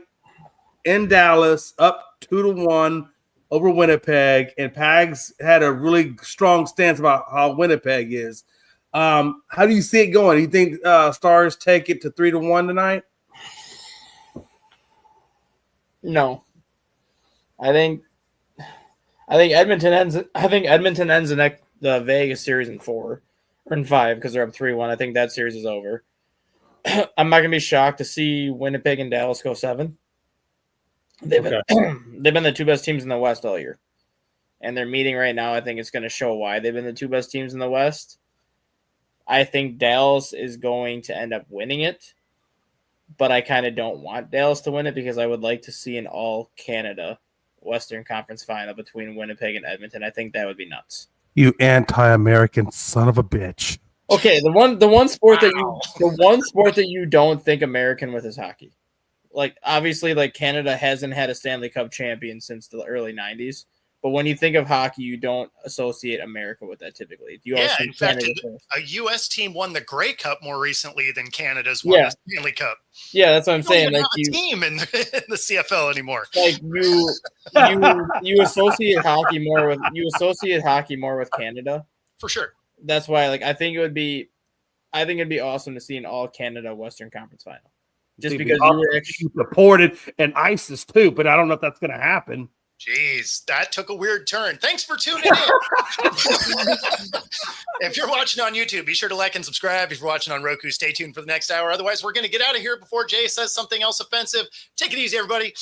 in Dallas, up 2-1 over Winnipeg, and Pags had a really strong stance about how Winnipeg is. How do you see it going? Do you think Stars take it to 3-1 tonight?
No, I think Edmonton ends. I think Edmonton ends the Vegas series in 4 or in 5 because they're up 3-1. I think that series is over. I'm not gonna be shocked to see Winnipeg and Dallas go 7. They've been the 2 best teams in the West all year, and they're meeting right now. I think it's going to show why they've been the 2 best teams in the West. I think Dallas is going to end up winning it. But I kind of don't want Dallas to win it because I would like to see an all-Canada Western Conference final between Winnipeg and Edmonton. I think that would be nuts.
You anti-American son of a bitch.
Okay, the one sport that you don't think American with is hockey. Like obviously, like Canada hasn't had a Stanley Cup champion since the early 90s. But when you think of hockey, you don't associate America with that typically.
In fact, a U.S. team won the Grey Cup more recently than Canada's won the Stanley Cup.
Yeah, that's what I'm saying.
Like a team in the CFL anymore.
Like you associate hockey more with Canada
for sure.
That's why, like, I think it'd be awesome to see an all Canada Western Conference final. Just because you were actually
supported and ISIS too, but I don't know if that's going to happen.
Jeez, that took a weird turn. Thanks for tuning in. If you're watching on YouTube, be sure to like and subscribe. If you're watching on Roku, stay tuned for the next hour. Otherwise, we're going to get out of here before Jay says something else offensive. Take it easy, everybody.